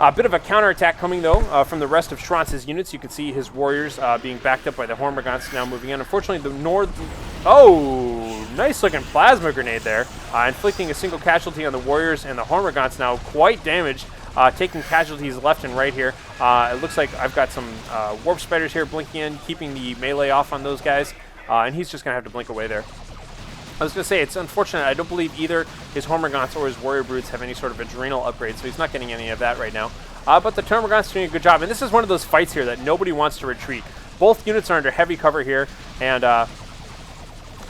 A bit of a counterattack coming, though, from the rest of Schranz's units. You can see his warriors being backed up by the Hormagaunts now moving in. Unfortunately, the north... Oh, nice-looking plasma grenade there. Inflicting a single casualty on the warriors, and the Hormagaunts now quite damaged, taking casualties left and right here. It looks like I've got some warp spiders here blinking in, keeping the melee off on those guys, and he's just going to have to blink away there. I was going to say, it's unfortunate. I don't believe either his Hormagaunts or his Warrior Broods have any sort of adrenal upgrade, so he's not getting any of that right now. But the Termagant's doing a good job, and this is one of those fights here that nobody wants to retreat. Both units are under heavy cover here, and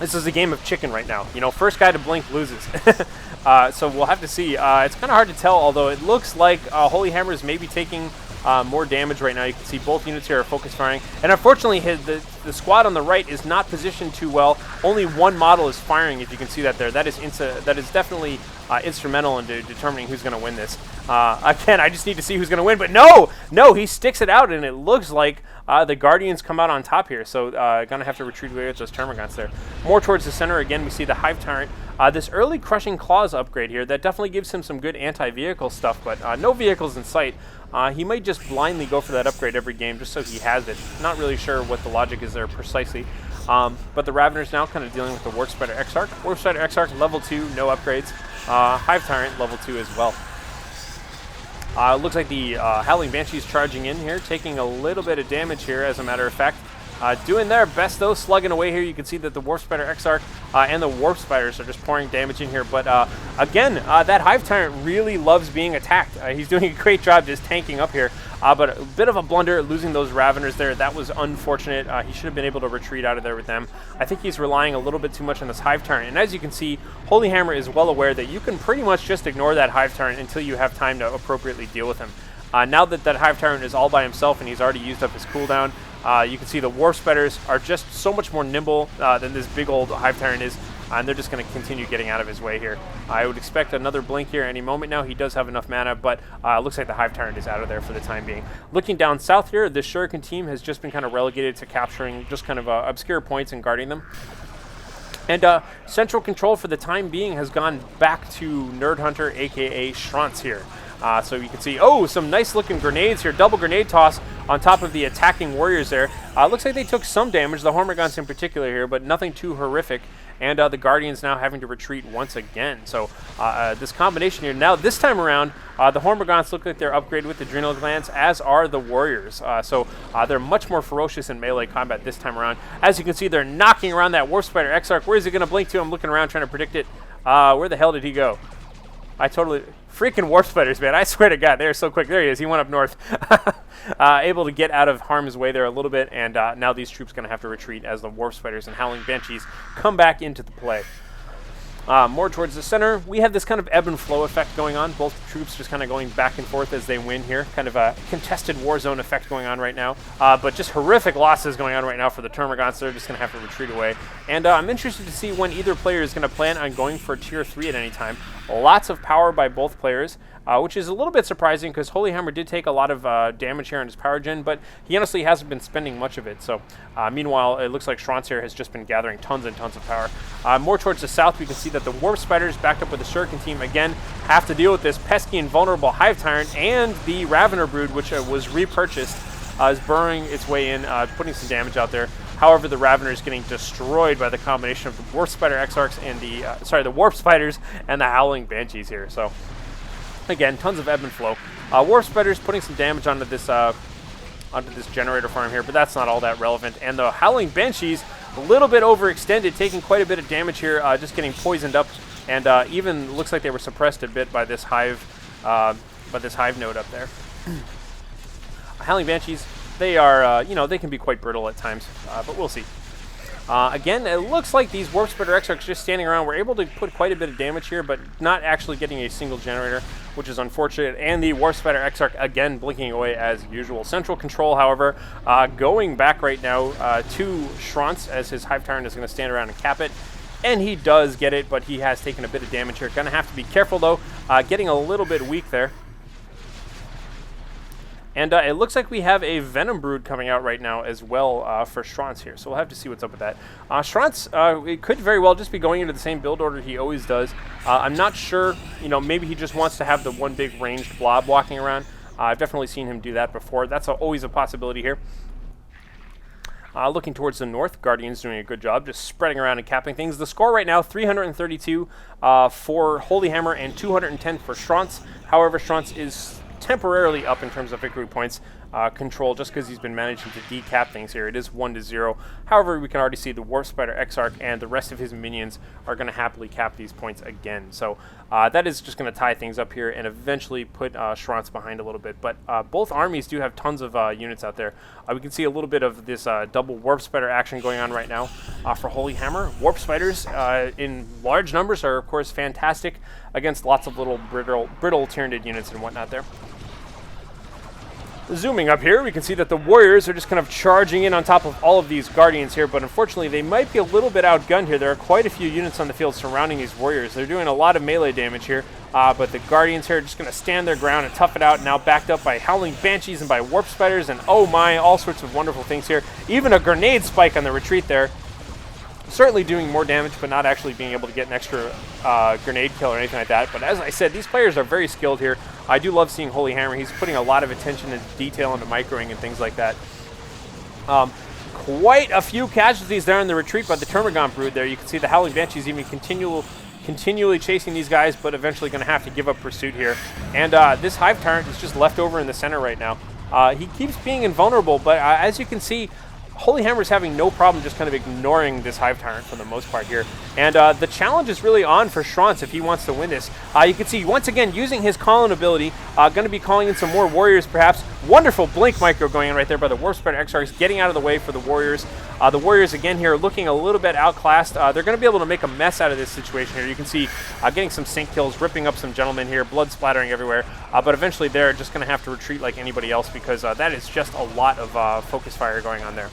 this is a game of chicken right now. You know, first guy to blink loses. So we'll have to see. It's kind of hard to tell, although it looks like Holyhammer is maybe taking more damage right now. You can see both units here are focus firing. And unfortunately, the squad on the right is not positioned too well. Only one model is firing, if you can see that there. That is definitely instrumental in determining who's going to win this. Again, I just need to see who's going to win. But no, he sticks it out, and it looks like the Guardians come out on top here. So going to have to retreat away with those Termagants there. More towards the center, again, we see the Hive Tyrant. This early Crushing Claws upgrade here, that definitely gives him some good anti-vehicle stuff, but no vehicles in sight. He might just blindly go for that upgrade every game just so he has it. Not really sure what the logic is there precisely. But the Ravener's now kind of dealing with the Warp Spider Exarch. Warp Spider Exarch, level 2, no upgrades. Hive Tyrant, level 2 as well. Looks like the Howling Banshee's charging in here, taking a little bit of damage here, as a matter of fact. Doing their best, though, slugging away here. You can see that the Warp Spider Exarch and the Warp Spiders are just pouring damage in here. But again, that Hive Tyrant really loves being attacked. He's doing a great job just tanking up here. But a bit of a blunder losing those Raveners there. That was unfortunate. He should have been able to retreat out of there with them. I think he's relying a little bit too much on this Hive Tyrant. And as you can see, Holyhammer is well aware that you can pretty much just ignore that Hive Tyrant until you have time to appropriately deal with him. Now that that Hive Tyrant is all by himself and he's already used up his cooldown, you can see the Warp Spiders are just so much more nimble than this big old Hive Tyrant is, and they're just going to continue getting out of his way here. I would expect another blink here any moment now. He does have enough mana, but looks like the Hive Tyrant is out of there for the time being. Looking down south here, the Shuriken team has just been kind of relegated to capturing just kind of obscure points and guarding them. And central control for the time being has gone back to Nerd Hunter, aka Schranz here. So you can see, some nice looking grenades here, double grenade toss on top of the attacking warriors there. Looks like they took some damage, the Hormagaunts in particular here, but nothing too horrific. And the Guardians now having to retreat once again. So this combination here, now this time around, the Hormagaunts look like they're upgraded with adrenal glands, as are the warriors. So they're much more ferocious in melee combat this time around. As you can see, they're knocking around that Warp Spider Exarch. Where is he going to blink to? I'm looking around trying to predict it. Where the hell did he go? Freaking Warp Spiders, man. I swear to God, they're so quick. There he is. He went up north. Able to get out of harm's way there a little bit, and now these troops going to have to retreat as the Warp Spiders and Howling Banshees come back into the play. More towards the center, we have this kind of ebb and flow effect going on. Both troops just kind of going back and forth as they win here. Kind of a contested war zone effect going on right now. But just horrific losses going on right now for the Termagants. They're just going to have to retreat away. And I'm interested to see when either player is going to plan on going for Tier 3 at any time. Lots of power by both players, which is a little bit surprising because Holyhammer did take a lot of damage here on his power gen, but he honestly hasn't been spending much of it. So meanwhile, it looks like Schranz here has just been gathering tons and tons of power. More towards the south, we can see that the Warp Spiders backed up with the Shuriken team again have to deal with this pesky and vulnerable Hive Tyrant, and the Ravener Brood, which was repurchased, is burrowing its way in, putting some damage out there. However, the Ravener is getting destroyed by the combination of the Warp Spider Exarchs and the Warp Spiders and the Howling Banshees here. So again, tons of ebb and flow. Warp Spiders putting some damage onto this generator farm here, but that's not all that relevant. And the Howling Banshees, a little bit overextended, taking quite a bit of damage here, just getting poisoned up, and even looks like they were suppressed a bit by this hive node up there. Howling Banshees, they are, they can be quite brittle at times, but we'll see. Again, it looks like these Warp Spider Exarchs just standing around were able to put quite a bit of damage here, but not actually getting a single generator, which is unfortunate. And the Warp Spider Exarch, again, blinking away as usual. Central control, however, going back right now to Schranz, as his Hive Tyrant is going to stand around and cap it. And he does get it, but he has taken a bit of damage here. Going to have to be careful, though. Getting a little bit weak there. And it looks like we have a Venom Brood coming out right now as well for Schranz here. So we'll have to see what's up with that. Schranz, it could very well just be going into the same build order he always does. I'm not sure, maybe he just wants to have the one big ranged blob walking around. I've definitely seen him do that before. That's always a possibility here. Looking towards the north, Guardian's doing a good job just spreading around and capping things. The score right now, 332 for Holyhammer and 210 for Schranz. However, Schranz is temporarily up in terms of victory points control just because he's been managing to decap things here. It is 1-0. However, we can already see the Warp Spider Exarch and the rest of his minions are going to happily cap these points again. So that is just going to tie things up here and eventually put Schranz behind a little bit. But both armies do have tons of units out there. We can see a little bit of this double Warp Spider action going on right now for Holyhammer. Warp Spiders in large numbers are, of course, fantastic against lots of little brittle Tyranid units and whatnot there. Zooming up here, we can see that the Warriors are just kind of charging in on top of all of these Guardians here, but unfortunately they might be a little bit outgunned here. There are quite a few units on the field surrounding these Warriors. They're doing a lot of melee damage here, but the Guardians here are just going to stand their ground and tough it out, now backed up by Howling Banshees and by Warp Spiders, and oh my, all sorts of wonderful things here. Even a grenade spike on the retreat there. Certainly doing more damage, but not actually being able to get an extra grenade kill or anything like that. But as I said, these players are very skilled here. I do love seeing Holyhammer. He's putting a lot of attention and detail into microing and things like that. Quite a few casualties there in the retreat by the Termagant Brood there. You can see the Howling Banshees even continually chasing these guys, but eventually going to have to give up pursuit here. And this Hive Tyrant is just left over in the center right now. He keeps being invulnerable, but as you can see, Holyhammer's having no problem just kind of ignoring this Hive Tyrant for the most part here. And the challenge is really on for Schranz if he wants to win this. You can see, once again, using his call-in ability, going to be calling in some more Warriors perhaps. Wonderful Blink Micro going in right there by the Warp Spider Exarchs, getting out of the way for the Warriors. The Warriors, again, here looking a little bit outclassed. They're going to be able to make a mess out of this situation here. You can see getting some sync kills, ripping up some gentlemen here, blood splattering everywhere. But eventually they're just going to have to retreat like anybody else because that is just a lot of focus fire going on there.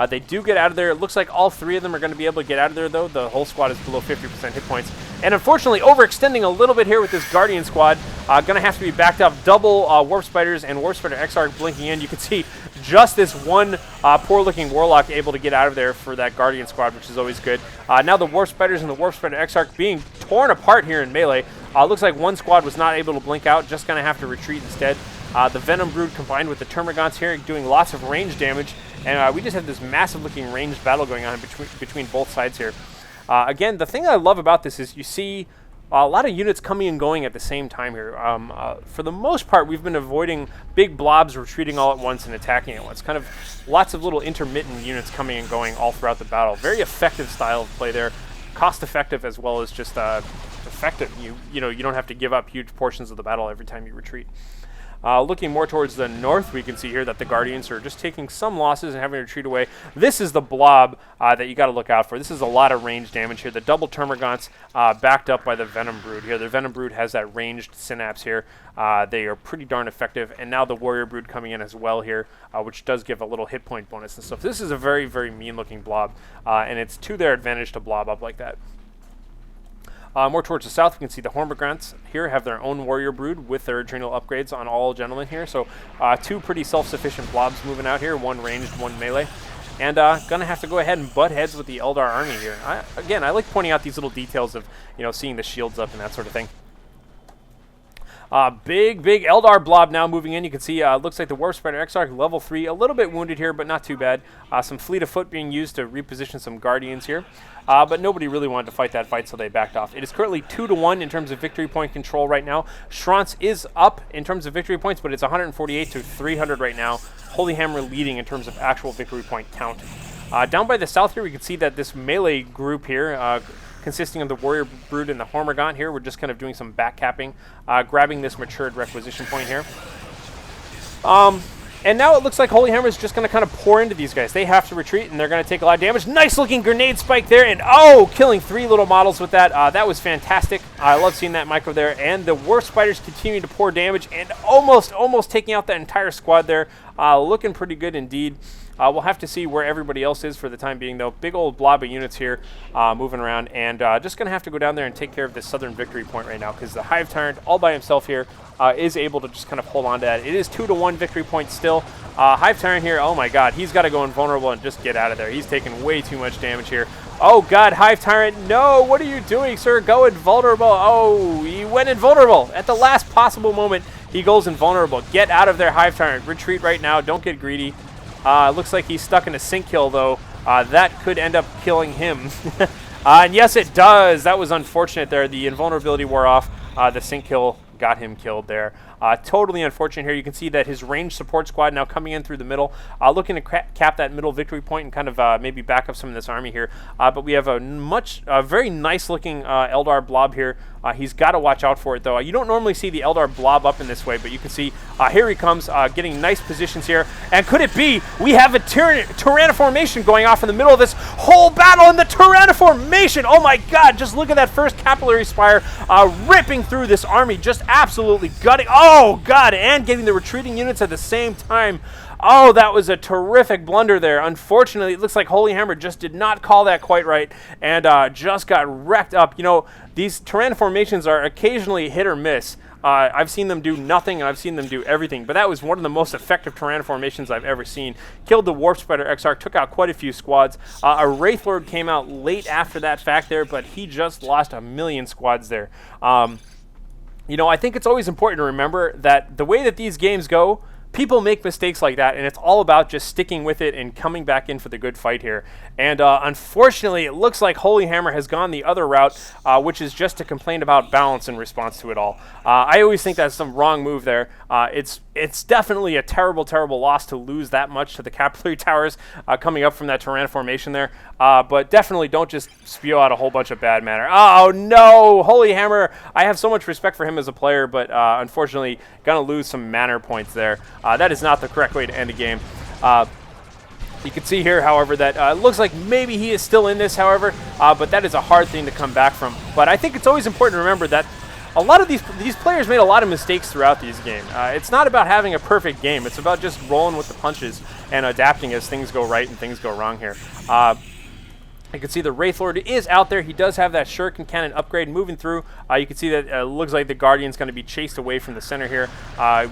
They do get out of there. It looks like all three of them are going to be able to get out of there, though. The whole squad is below 50% hit points. And unfortunately, overextending a little bit here with this Guardian squad. Going to have to be backed up. Double Warp Spiders and Warp Spider Exarch blinking in. You can see just this one poor-looking Warlock able to get out of there for that Guardian squad, which is always good. Now the Warp Spiders and the Warp Spider Exarch being torn apart here in melee. Looks like one squad was not able to blink out. Just going to have to retreat instead. The Venom Brood combined with the Termagants here doing lots of range damage. And we just have this massive-looking ranged battle going on between both sides here. Again, the thing I love about this is you see a lot of units coming and going at the same time here. For the most part, we've been avoiding big blobs retreating all at once and attacking at once. Kind of lots of little intermittent units coming and going all throughout the battle. Very effective style of play there. Cost-effective as well as just effective. You know, you don't have to give up huge portions of the battle every time you retreat. Looking more towards the north, we can see here that the Guardians are just taking some losses and having to retreat away. This is the blob that you got to look out for. This is a lot of range damage here. The double Termagants backed up by the Venom Brood here. The Venom Brood has that ranged synapse here. They are pretty darn effective. And now the Warrior Brood coming in as well here, which does give a little hit point bonus and stuff. This is a very, very mean-looking blob, and it's to their advantage to blob up like that. More towards the south, we can see the Hormagaunts here have their own Warrior Brood with their adrenal upgrades on all gentlemen here. So two pretty self-sufficient blobs moving out here, one ranged, one melee. And gonna have to go ahead and butt heads with the Eldar army here. Again, I like pointing out these little details of, seeing the shields up and that sort of thing. Big Eldar blob now moving in. You can see looks like the Warp Spider Exarch level 3, a little bit wounded here, but not too bad. Some fleet of foot being used to reposition some Guardians here. But nobody really wanted to fight that fight, so they backed off. It is currently 2-1 in terms of victory point control right now. Schranz is up in terms of victory points, but it's 148 to 300 right now. Holyhammer leading in terms of actual victory point count. Down by the south here, we can see that this melee group here, consisting of the Warrior Brood and the Hormagaunt here, we're just kind of doing some back capping, grabbing this matured requisition point here. And now it looks like Holyhammer is just going to kind of pour into these guys. They have to retreat, and they're going to take a lot of damage. Nice looking grenade spike there, and killing 3 little models with that. That was fantastic. I love seeing that micro there. And the Warp Spiders continue to pour damage, and almost taking out that entire squad there. Looking pretty good indeed. We'll have to see where everybody else is for the time being, though. Big old blob of units here moving around, and just going to have to go down there and take care of this southern victory point right now, because the Hive Tyrant, all by himself here, is able to just kind of hold on to that. It is 2-1 victory point still. Hive Tyrant here, oh my god, he's got to go invulnerable and just get out of there. He's taking way too much damage here. Oh god, Hive Tyrant, no, what are you doing, sir? Go invulnerable. Oh, he went invulnerable at the last possible moment. He goes invulnerable. Get out of there, Hive Tyrant. Retreat right now. Don't get greedy. Looks like he's stuck in a sync kill, though. That could end up killing him. And yes, it does. That was unfortunate there. The invulnerability wore off. The sync kill got him killed there. Totally unfortunate here. You can see that his range support squad now coming in through the middle, looking to cap that middle victory point and kind of maybe back up some of this army here. But we have a very nice looking Eldar blob here. He's got to watch out for it, though. You don't normally see the Eldar blob up in this way, but you can see here he comes, getting nice positions here. And could it be we have a Tyrannoformation going off in the middle of this whole battle in the Tyrannoformation? Oh my God, just look at that first Capillary Spire ripping through this army, just absolutely gutting. Oh God, and getting the retreating units at the same time. Oh, that was a terrific blunder there. Unfortunately, it looks like Holyhammer just did not call that quite right and just got wrecked up. You know, these Tyrannoformations are occasionally hit or miss. I've seen them do nothing, and I've seen them do everything. But that was one of the most effective Tyrannoformations I've ever seen. Killed the Warp Spider Exarch, took out quite a few squads. A Wraith Lord came out late after that fact there, but he just lost 1,000,000 squads there. You know, I think it's always important to remember that the way that these games go, people make mistakes like that, and it's all about just sticking with it and coming back in for the good fight here. And unfortunately, it looks like Holyhammer has gone the other route, which is just to complain about balance in response to it all. I always think that's some wrong move there. It's definitely a terrible, terrible loss to lose that much to the Capillary Towers coming up from that Tyrannoformation there. But definitely don't just spew out a whole bunch of bad matter. Oh no, Holyhammer! I have so much respect for him as a player, but unfortunately, gonna lose some manner points there. That is not the correct way to end a game. You can see here, however, that it looks like maybe he is still in this, however, but that is a hard thing to come back from. But I think it's always important to remember that a lot of these players made a lot of mistakes throughout these games. It's not about having a perfect game. It's about just rolling with the punches and adapting as things go right and things go wrong here. You can see the Wraith Lord is out there. He does have that Shuriken Cannon upgrade moving through. You can see that it looks like the Guardian's going to be chased away from the center here.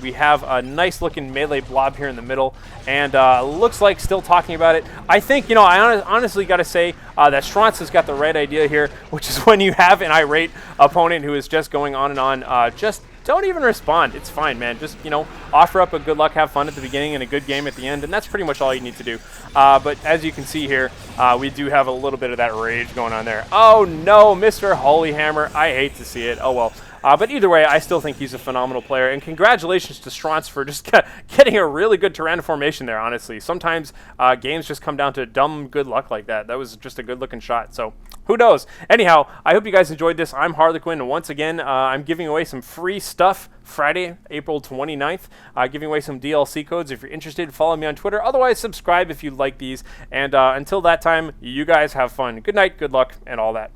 We have a nice looking melee blob here in the middle, and looks like still talking about it. I think, you know, I honestly got to say that Schranz has got the right idea here, which is when you have an irate opponent who is just going on and on, just don't even respond. It's fine, man. Just, you know, offer up a good luck, have fun at the beginning, and a good game at the end, and that's pretty much all you need to do. But as you can see here, we do have a little bit of that rage going on there. Oh, no, Mr. Holyhammer. I hate to see it. Oh, well. But either way, I still think he's a phenomenal player, and congratulations to Schranz for just getting a really good Tyrannoformation there, honestly. Sometimes games just come down to dumb good luck like that. That was just a good-looking shot, so who knows? Anyhow, I hope you guys enjoyed this. I'm Harlequin, and once again, I'm giving away some free stuff Friday, April 29th, giving away some DLC codes. If you're interested, follow me on Twitter. Otherwise, subscribe if you like these, and until that time, you guys have fun. Good night, good luck, and all that.